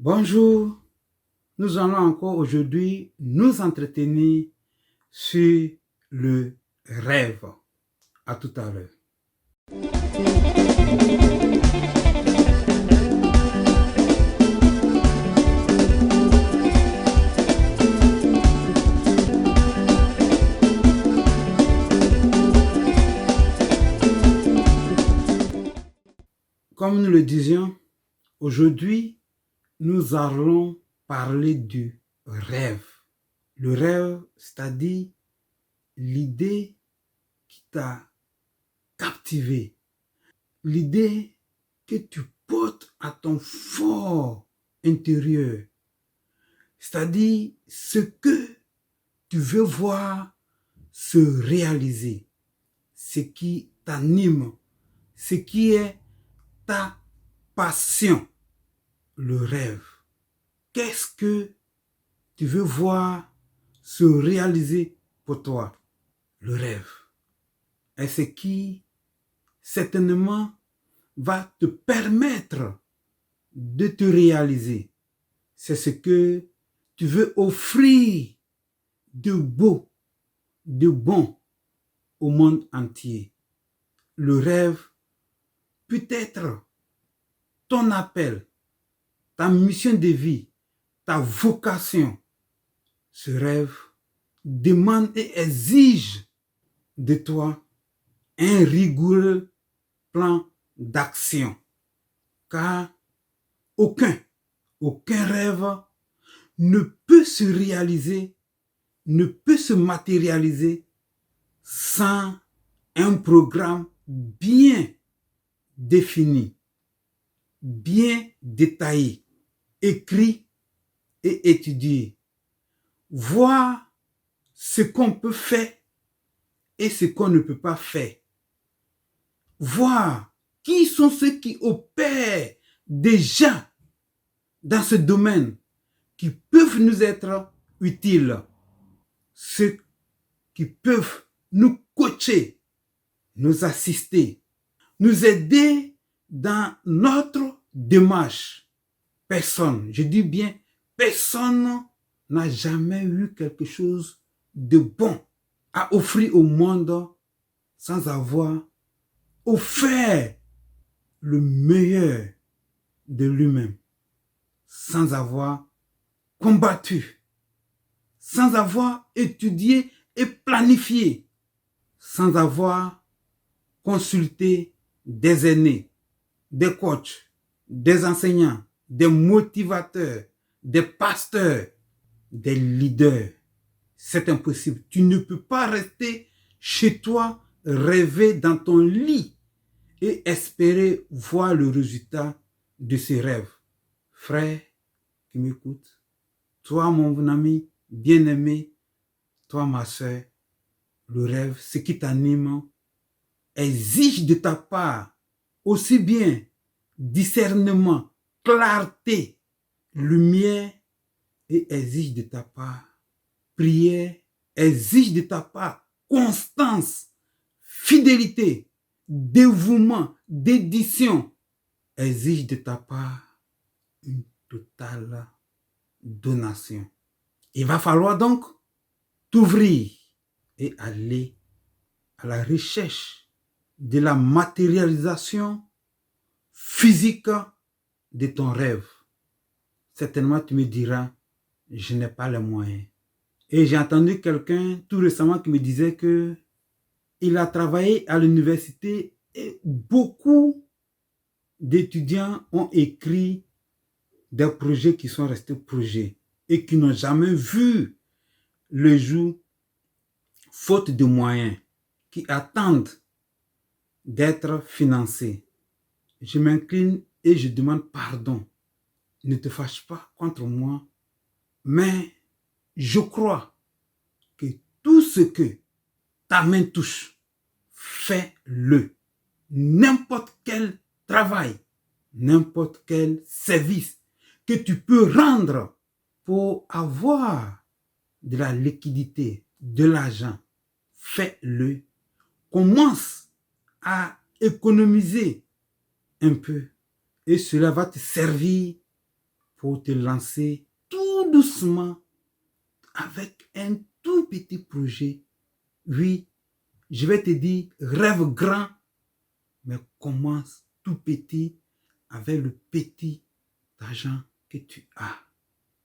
Bonjour, nous allons encore aujourd'hui nous entretenir sur le rêve. À tout à l'heure. Comme nous le disions, aujourd'hui, nous allons parler du rêve. Le rêve, c'est-à-dire l'idée qui t'a captivé, l'idée que tu portes à ton fort intérieur, c'est-à-dire ce que tu veux voir se réaliser, ce qui t'anime, ce qui est ta passion, le rêve. Qu'est-ce que tu veux voir se réaliser pour toi, le rêve? Et ce qui certainement va te permettre de te réaliser. C'est ce que tu veux offrir de beau, de bon au monde entier. Le rêve peut être ton appel, ta mission de vie, ta vocation. Ce rêve demande et exige de toi un rigoureux plan d'action. Car aucun rêve ne peut se réaliser, ne peut se matérialiser sans un programme bien défini, bien détaillé, écrit et étudié. Voir ce qu'on peut faire et ce qu'on ne peut pas faire. Voir qui sont ceux qui opèrent déjà dans ce domaine, qui peuvent nous être utiles, ceux qui peuvent nous coacher, nous assister, nous aider dans notre démarche. Personne, je dis bien, personne n'a jamais eu quelque chose de bon à offrir au monde sans avoir offert le meilleur de lui-même, sans avoir combattu, sans avoir étudié et planifié, sans avoir consulté des aînés, des coachs, des enseignants, des motivateurs, des pasteurs, des leaders. C'est impossible. Tu ne peux pas rester chez toi, rêver dans ton lit et espérer voir le résultat de ces rêves. Frère qui m'écoute, toi mon ami bien-aimé, toi ma soeur, le rêve, ce qui t'anime, exige de ta part aussi bien discernement, clarté, lumière et exige de ta part prière, exige de ta part constance, fidélité, dévouement, dédition, exige de ta part une totale donation. Il va falloir donc t'ouvrir et aller à la recherche de la matérialisation physique de ton rêve. Certainement, tu me diras, je n'ai pas les moyens. Et j'ai entendu quelqu'un tout récemment qui me disait que il a travaillé à l'université et beaucoup d'étudiants ont écrit des projets qui sont restés projets et qui n'ont jamais vu le jour faute de moyens, qui attendent d'être financés. Je m'incline et je demande pardon. Ne te fâche pas contre moi, mais je crois que tout ce que ta main touche, fais-le. N'importe quel travail, n'importe quel service que tu peux rendre pour avoir de la liquidité, de l'argent, fais-le. Commence à économiser un peu et cela va te servir pour te lancer tout doucement avec un tout petit projet. Oui, je vais te dire, rêve grand, mais commence tout petit avec le petit argent que tu as.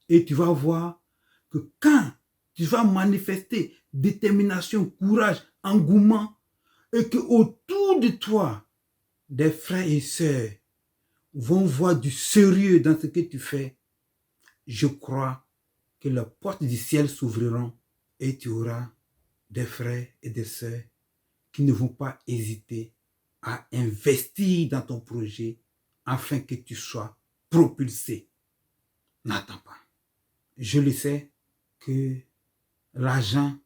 Et tu vas voir que quand tu vas manifester détermination, courage, engouement, et que autour de toi, des frères et sœurs vont voir du sérieux dans ce que tu fais, je crois que les portes du ciel s'ouvriront et tu auras des frères et des sœurs qui ne vont pas hésiter à investir dans ton projet afin que tu sois propulsé. N'attends pas. Je le sais que l'argent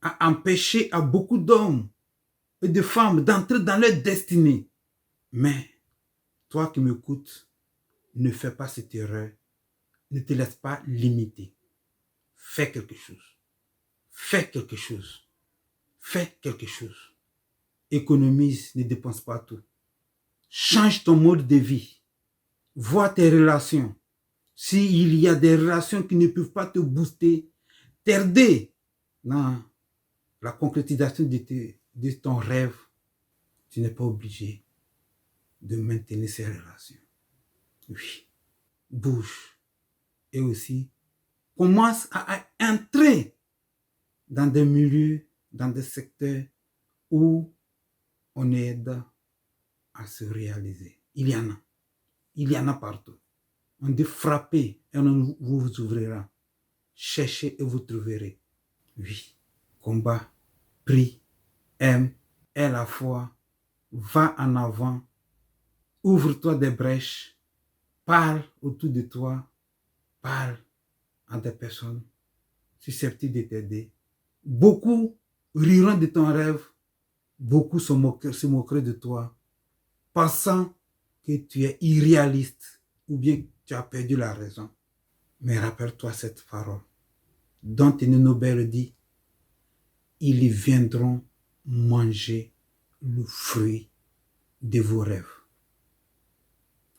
a empêché à beaucoup d'hommes et de femmes d'entrer dans leur destinée. Mais toi qui m'écoutes, ne fais pas cette erreur. Ne te laisse pas limiter. Fais quelque chose. Fais quelque chose. Fais quelque chose. Économise, ne dépense pas tout. Change ton mode de vie. Vois tes relations. S'il y a des relations qui ne peuvent pas te booster, t'aider dans la concrétisation de ton rêve, tu n'es pas obligé de maintenir ces relations. Oui, bouge. Et aussi, commence à entrer dans des milieux, dans des secteurs où on aide à se réaliser. Il y en a. Il y en a partout. On dit frapper et on vous ouvrira. Cherchez et vous trouverez. Oui. Combat, prie, aime, aie la foi, va en avant, ouvre-toi des brèches, parle autour de toi, parle à des personnes susceptibles de t'aider. Beaucoup riront de ton rêve, beaucoup se moqueraient de toi, pensant que tu es irréaliste ou bien que tu as perdu la raison. Mais rappelle-toi cette parole dont une Nobel dit, ils viendront manger le fruit de vos rêves.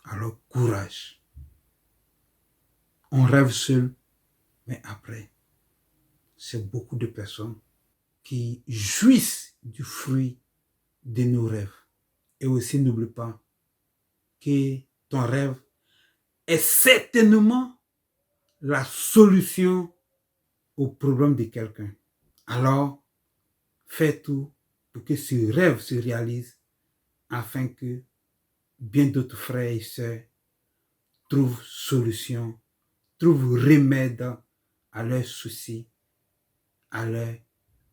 Alors courage. On rêve seul, mais après, c'est beaucoup de personnes qui jouissent du fruit de nos rêves. Et aussi n'oublie pas que ton rêve est certainement la solution au problème de quelqu'un. Alors, fais tout pour que ce rêve se réalise afin que bien d'autres frères et sœurs trouvent solution, trouvent remède à leurs soucis, à leurs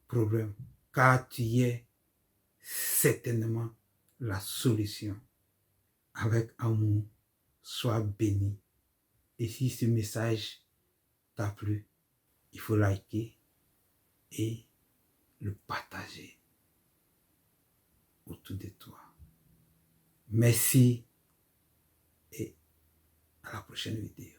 problèmes. Car tu es certainement la solution. Avec amour, sois béni. Et si ce message t'a plu, il faut liker et le partager autour de toi. Merci et à la prochaine vidéo.